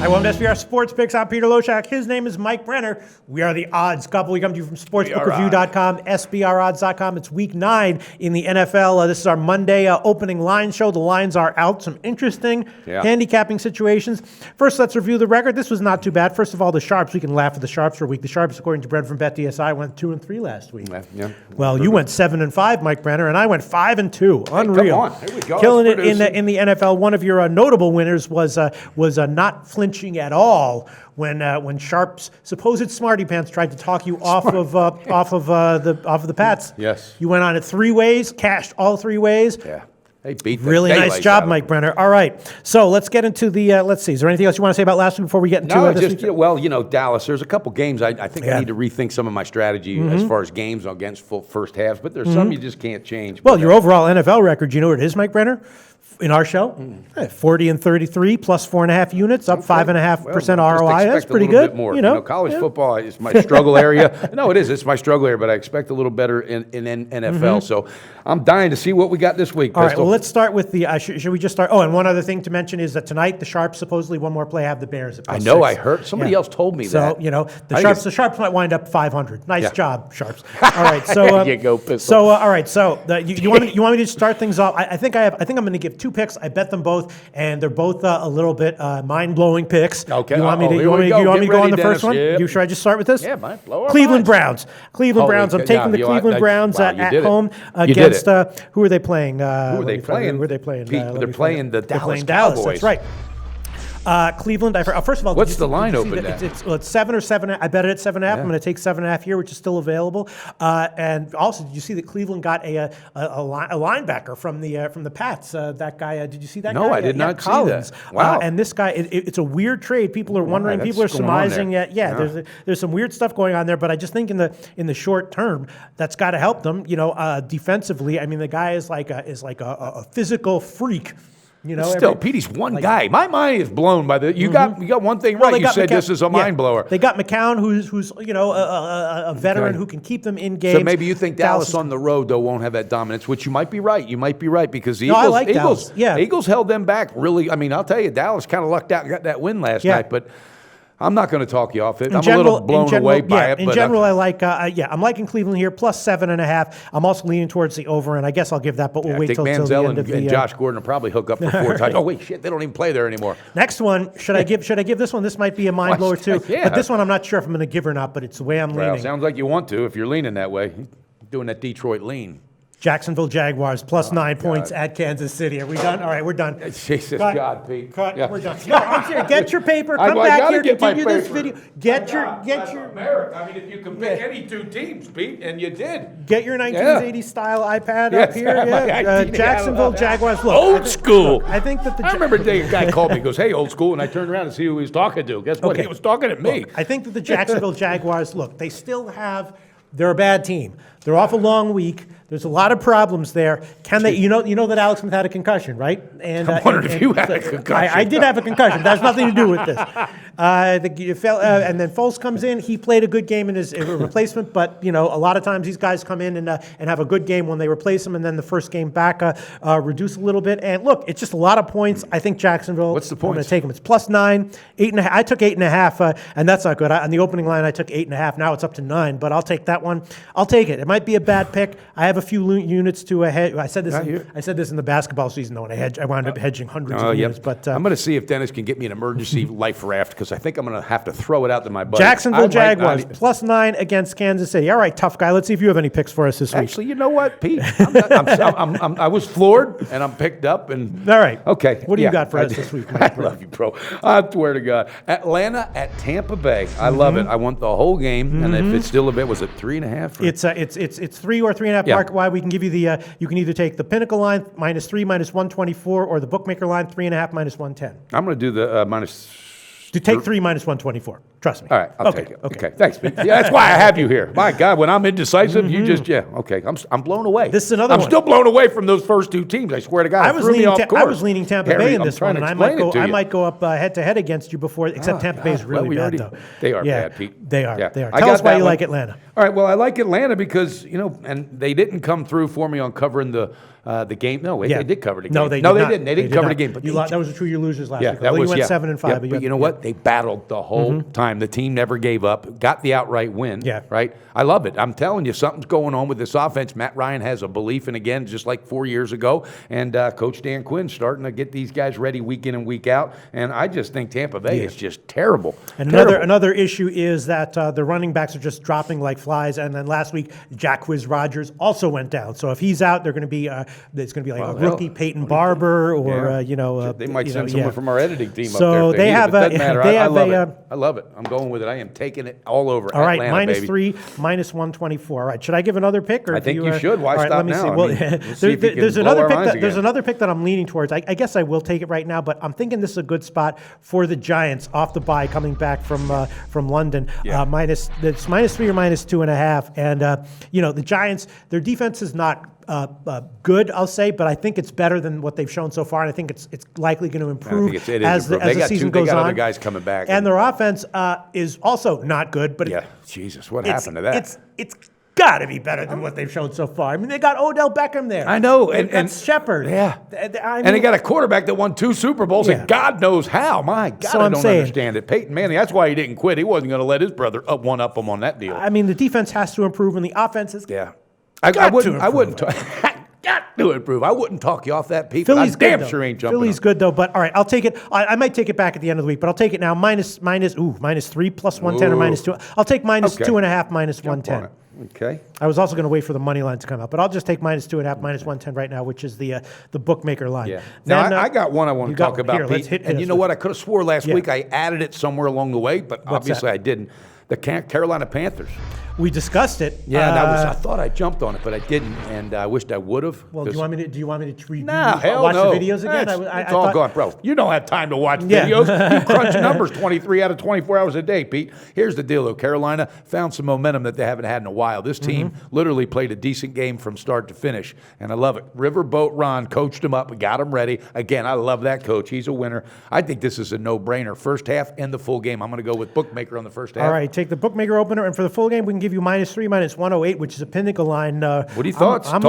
Hi, welcome to SBR Sports Picks. I'm Peter Loshak. His name is Mike Brenner. We are the Odds Couple. We come to you from sportsbookreview.com, SBRodds.com. It's week 9 in the NFL. This is our Monday opening line show. The lines are out. Some interesting handicapping situations. First, let's review the record. This was not too bad. First of all, the Sharps. We can laugh at the Sharps for a week. The Sharps, according to Brent from BetDSI, went 2-3 last week. Yeah. Well, you went 7-5, Mike Brenner, and I went 5-2. Unreal. Hey, come on. Here we go. Killing it in the NFL. One of your notable winners was not flinching at all when Sharp's supposed smarty pants tried to talk you off of the Pats. Yes. You went on it 3 ways, cashed all 3 ways. Yeah. They beat the Really nice daylights job, out of Mike Brenner. All right, so let's get into the. Let's see. Is there anything else you want to say about last week before we get into No, this just week? well, Dallas. There's a couple games I think I need to rethink some of my strategy as far as games against full first halves, but there's some you just can't change. Well, your overall NFL record, you know what it is, Mike Brenner? In our show, 40-33 plus 4.5 units, up 5.5% ROI. That's pretty good. Bit more. College football is my struggle area. No, it is. It's my struggle area, but I expect a little better in NFL. So I'm dying to see what we got this week. All right. Well, let's start with the. Should we just start? Oh, and one other thing to mention is that tonight the Sharps supposedly one more play have the Bears at +6. I know. I heard somebody else told me that. So the Sharps might wind up 500. Nice job, Sharps. All right. So there you go, Pistol. So all right. So you want me to start things off? I think I'm going to give 2 picks. I bet them both, and they're both a little bit mind-blowing picks. Okay. You want me to go on the first one? Yep. Should I just start with this? Yeah, man. Blow our Cleveland minds. Browns. Cleveland Browns. I'm taking the Cleveland Browns at home against. Who are they playing? Who are they playing? Pete, they're playing the Dallas Dallas. Cowboys. That's right. Cleveland. First of all, what's the line open at? It's 7 or 7. I bet it at 7.5. I'm going to take 7.5 here, which is still available. And also, did you see that Cleveland got a linebacker from the Pats? That guy. Did you see that? No, guy? I did not Collins. see that. Wow. And this guy, it's a weird trade. People are wondering. People are surmising. There's some weird stuff going on there. But I just think in the short term, that's got to help them. Defensively. I mean, the guy is like a physical freak. Still, Petey's one guy. My mind is blown by the. You got one thing right. You said this is a mind blower. They got McCown, who's a veteran who can keep them in games. So maybe you think Dallas on the road though won't have that dominance, which you might be right. You might be right because the Eagles held them back. Really, I mean, I'll tell you, Dallas kind of lucked out and got that win last night, but. I'm not going to talk you off it. I'm a little blown away by it. In general, I like. I'm liking Cleveland here, plus 7.5. I'm also leaning towards the over, and I guess I'll give that, but we'll wait till the end of the. And Josh Gordon will probably hook up for 4 times. Oh wait, shit! They don't even play there anymore. Next one, should I give this one? This might be a mind blower too. But this one, I'm not sure if I'm going to give or not. But it's the way I'm leaning. Sounds like you want to if you're leaning that way. Doing that Detroit lean. Jacksonville Jaguars plus 9 points at Kansas City. Are we done? All right, we're done. Jesus God, Pete. Cut. Yeah. We're done. No, I'm serious. Get your paper. Come back here. Continue this video. Get your. America. I mean, if you can pick any 2 teams, Pete, and you did. Get your 1980s style iPad up here. Yeah. Jacksonville Jaguars. Look, old school. I think that I remember the day a guy called me. Goes, "Hey, old school," and I turned around to see who he was talking to. Guess what? He was talking to me. Look, I think that the Jacksonville Jaguars. Look, they still have. They're a bad team. They're off a long week. There's a lot of problems there. Can they? You know that Alex Smith had a concussion, right? And I wondered if you had a concussion. I did have a concussion. That has nothing to do with this. And then Foles comes in. He played a good game in his replacement, but a lot of times these guys come in and have a good game when they replace him, and then the first game back reduce a little bit. And look, it's just a lot of points. I think Jacksonville. What's the points? I'm going to take them. It's plus 9, 8.5. I took 8.5, and that's not good. On the opening line, I took 8.5. Now it's up to 9, but I'll take that one. I'll take it. It might be a bad pick. I have a few units to hedge. I said this in the basketball season, though, when I wound up hedging hundreds of units. But I'm going to see if Dennis can get me an emergency life raft because I think I'm going to have to throw it out to my buddy. Jacksonville Jaguars plus 9 against Kansas City. All right, tough guy. Let's see if you have any picks for us this week. Actually, you know what, Pete? I was floored and I'm picked up. And all right, okay. What do you got for us this week? I love you, bro. I swear to God, Atlanta at Tampa Bay. I love it. I want the whole game, and if it's still a bit, was it 3.5? It's 3 or 3.5 mark. Why we can give you the you can either take the Pinnacle line -3 -124 or the bookmaker line 3.5 -110. I'm going to do the minus. To take 3 -124. Trust me. All right, I'll take it. Okay, thanks, Pete. Yeah, that's why I have you here. My God, when I'm indecisive, you just, okay. I'm blown away. This is another one. I'm still blown away from those first two teams. I swear to God, I was leaning Tampa Bay in this one, and I might go up head-to-head against you before, except Tampa Bay is really bad, though. They are bad, Pete. They are. Tell us why you like Atlanta. All right, well, I like Atlanta because, and they didn't come through for me on covering the game. No, wait, they did cover the game. No, they didn't. They didn't cover the game. But that was true. Your losers last week. That was, you went 7-5. But you know what? They battled the whole time. The team never gave up. Got the outright win. Yeah. Right. I love it. I'm telling you, something's going on with this offense. Matt Ryan has a belief, and again, just like 4 years ago, and Coach Dan Quinn's starting to get these guys ready week in and week out. And I just think Tampa Bay is just terrible. And another issue is that the running backs are just dropping like flies. And then last week, Jacquizz Rodgers also went down. So if he's out, they're going to be there's going to be like a rookie Peyton Barber, or they might send someone from our editing team up there. So they have a. I love it. I'm going with it. I am taking it all over. All right, Atlanta, -3, -124. All right, should I give another pick? Or I think you should. Why stop now? Well, there's another pick. There's another pick that I'm leaning towards. I guess I will take it right now, but I'm thinking this is a good spot for the Giants off the bye, coming back from London. It's -3 or -2.5, and the Giants, their defense is not good, I'll say, but I think it's better than what they've shown so far, and I think it's likely going to improve as the season goes on. They got other guys coming back, and their offense is also not good. But Jesus, what happened to that? It's got to be better than what they've shown so far. I mean, they got Odell Beckham there. I know, and Shepard. Yeah, and they got a quarterback that won 2 Super Bowls, and God knows how. My God, I don't understand it. Peyton Manning. That's why he didn't quit. He wasn't going to let his brother up him on that deal. I mean, the defense has to improve, and the offense is. Yeah. I wouldn't got to improve. I wouldn't talk you off that, Pete. Philly's damn sure ain't jumping. Philly's good though, but all right, I'll take it. I might take it back at the end of the week, but I'll take it now. -3 plus 110 or -2. I'll take -2.5 -110. Okay. I was also going to wait for the money line to come out, but I'll just take -2.5 -110 right now, which is the bookmaker line. Yeah. Now I got one I want to talk about, Pete. And you know what? I could have swore last week I added it somewhere along the way, but obviously I didn't. The Carolina Panthers. We discussed it. Yeah, I thought I jumped on it, but I didn't, and I wished I would have. Well, do you want me to watch the videos again? It's all gone, bro. You don't have time to watch videos. You crunch numbers 23 out of 24 hours a day, Pete. Here's the deal, though. Carolina found some momentum that they haven't had in a while. This team literally played a decent game from start to finish, and I love it. Riverboat Ron coached them up, got them ready. Again, I love that coach. He's a winner. I think this is a no-brainer. First half and the full game. I'm going to go with bookmaker on the first half. All right, take the bookmaker opener, and for the full game, we can give you -3, -108, which is a pinnacle line. What are your thoughts? I'm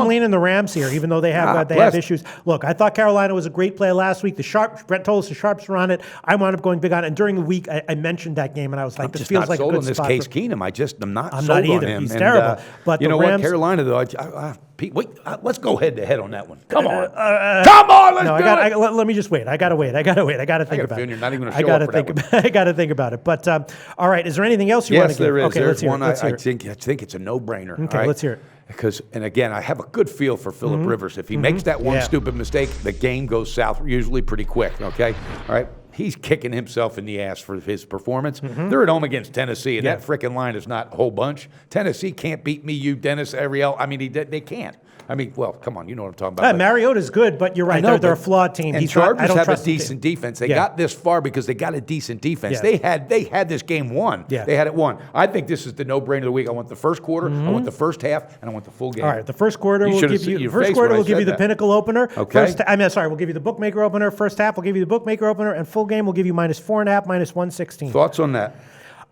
leaning the Rams here, even though they have issues. Look, I thought Carolina was a great play last week. Brent told us the Sharps were on it. I wound up going big on it, and during the week, I mentioned that game, and I was like, this feels like a good spot. I'm just not sold on this Case Keenum. I'm not sold not either. on him. He's terrible. But you know Rams, what, Carolina, though, Pete, wait, let's go head-to-head on that one. Come on. Come on, let's do it. Let me just wait. I got to wait. I got to think about it. You're not even going to show up for that one. I got to think about it. But, all right, is there anything else you want to give? Yes, there is. Okay, There's one I think it's a no-brainer. Okay, let's hear it. Because, and again, I have a good feel for Phillip Rivers. If he makes that one stupid mistake, the game goes south usually pretty quick, okay? All right? He's kicking himself in the ass for his performance. They're at home against Tennessee, and that frickin' line is not a whole bunch. Tennessee can't beat me, you, Dennis, Ariel. I mean, they can't. I mean, well, come on, you know what I'm talking about. Mariota's good, but you're right. They're a flawed team. And Chargers have a decent defense. They got this far because they got a decent defense. Yeah. They had this game won. Yeah. They had it won. I think this is the no-brainer of the week. I want the first quarter, I want the first half, and I want the full game. All right, the first quarter will give you the pinnacle opener. Okay. We'll give you the bookmaker opener. First half, we'll give you the bookmaker opener, and full game, we'll give you -4.5, -116. Thoughts on that?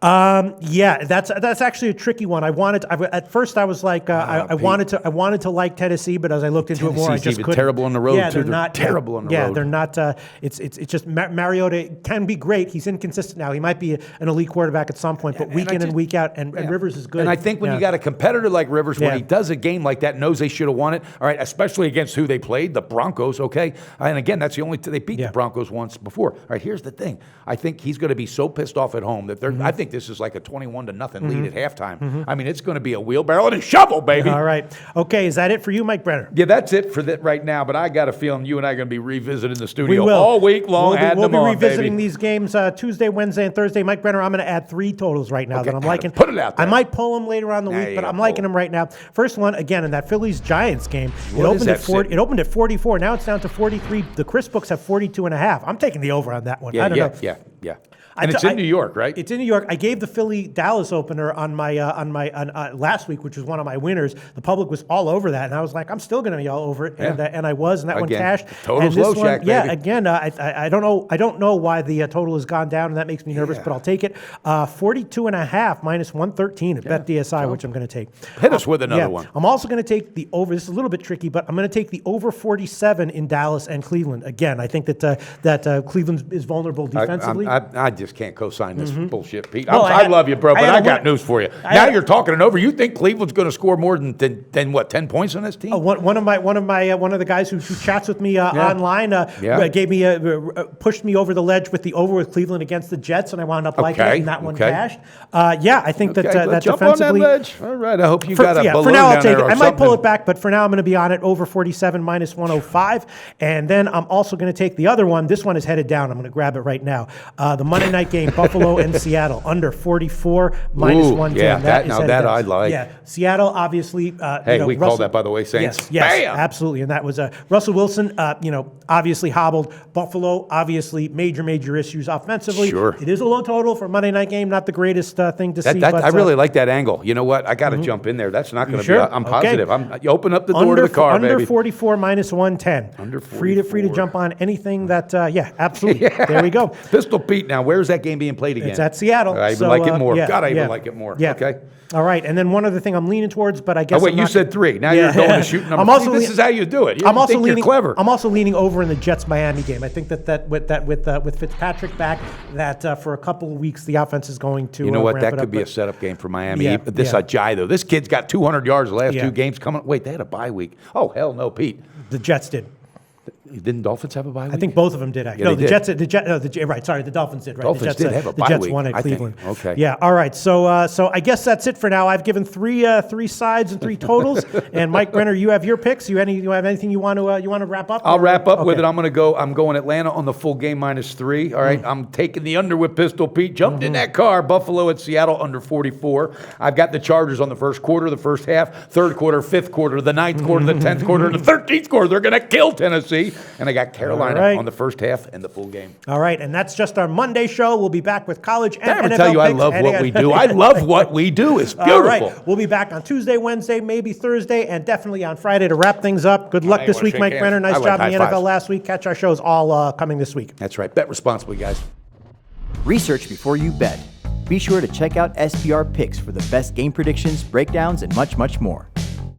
That's actually a tricky one. At first I was like, I wanted to like Tennessee, but as I looked into it more, I just couldn't. Terrible on the road too. They're not terrible on the road. Yeah, they're not. It's just Mariota can be great. He's inconsistent now. He might be an elite quarterback at some point, but week in and week out, and Rivers is good. And I think when you got a competitor like Rivers, when he does a game like that, knows they should have won it. All right, especially against who they played, the Broncos. Okay, and again, that's the only they beat the Broncos once before. All right, here's the thing. I think he's going to be so pissed off at home that they're. I think this is like a 21-0 lead at halftime. I mean, it's going to be a wheelbarrow and a shovel, baby. All right. Okay, is that it for you, Mike Brenner? Yeah, that's it for that right now, but I got a feeling you and I are going to be revisiting the studio we will. all week long. We'll be revisiting these games Tuesday, Wednesday, and Thursday. Mike Brenner, I'm going to add 3 totals right now that I'm liking. Put it out there. I might pull them later on the week, but I'm liking them right now. First one, again, in that Phillies-Giants game, it opened at 44. Now it's down to 43. The Chris books have 42.5. I'm taking the over on that one. I don't know. Yeah. Yeah. And it's in New York, right? It's in New York. I gave the Philly-Dallas opener on my last week, which was one of my winners. The public was all over that, and I was like, I'm still going to be all over it, and I was, and that one cashed. Total's low, Shaq, baby. Yeah, again, I don't know why the total has gone down, and that makes me nervous, but I'll take it. 42.5 minus 113 at BetDSI, which I'm going to take. Hit us with another one. I'm also going to take the over. This is a little bit tricky, but I'm going to take the over 47 in Dallas and Cleveland. Again, I think that Cleveland is vulnerable defensively. I just can't co-sign this bullshit, Pete. I love you, bro, but I got news for you. Now you're talking it over. You think Cleveland's going to score more than what, 10 points on this team? One of the guys who chats with me online gave me pushed me over the ledge with the over with Cleveland against the Jets, and I wound up liking it, and that one cashed. I think that jump defensively. On that ledge. All right, I hope you got a balloon for now, I'll down take there it. or I might pull something. it back, but for now, I'm going to be on it over 47 minus 105, and then I'm also going to take the other one. This one is headed down. I'm going to grab it right now. The Monday night game, Buffalo and Seattle, under 44 minus 110. Yeah, that I like. Yeah, Seattle obviously. We call that, by the way, Saints. Yes, absolutely, and that was Russell Wilson. Obviously hobbled. Buffalo, obviously major issues offensively. Sure, it is a low total for a Monday night game. Not the greatest thing to see. But, I really like that angle. You know what? I got to jump in there. That's not going to be. I'm positive. You open up the door to the car, under baby. 44 minus 110. Under 44. Free to jump on anything that. Absolutely. There we go. Pistol Pete. Now, where's that game being played again? It's at Seattle. I even like it more. God, I even like it more. Yeah. Okay. All right, and then one other thing I'm leaning towards, but I guess you said 3. Now you're going to shoot number 3. This is how you do it. You're clever. I'm also leaning over in the Jets-Miami game. I think that with Fitzpatrick back, that for a couple of weeks the offense is going to. You know what? That could be a setup game for Miami. Ajayi though, this kid's got 200 yards the last 2 games coming. Wait, they had a bye week. Oh hell no, Pete. The Jets did. Didn't Dolphins have a bye week? I think both of them did. Actually. Yeah, no, the Jets. Right. Sorry, the Dolphins did. Right. Dolphins did have a bye week. The Jets won at Cleveland. Okay. Yeah. All right. So I guess that's it for now. I've given three sides and 3 totals. And Mike Brenner, you have your picks. You have anything you want to wrap up? I'll wrap up with it. I'm going Atlanta on the full game -3. All right. I'm taking the under with Pistol Pete. Jumped in that car. Buffalo at Seattle under 44. I've got the Chargers on the first quarter, the first half, third quarter, fifth quarter, the ninth quarter, the 10th quarter, and the 13th quarter. They're going to kill Tennessee. And I got Carolina on the first half and the full game. All right, and that's just our Monday show. We'll be back with college and NFL picks. I tell you, I love what we do. I love what we do. It's beautiful. All right, we'll be back on Tuesday, Wednesday, maybe Thursday, and definitely on Friday to wrap things up. Good luck this week, Mike Brenner. Nice job in the NFL last week. Catch our shows all coming this week. That's right. Bet responsibly, guys. Research before you bet. Be sure to check out SBR Picks for the best game predictions, breakdowns, and much more.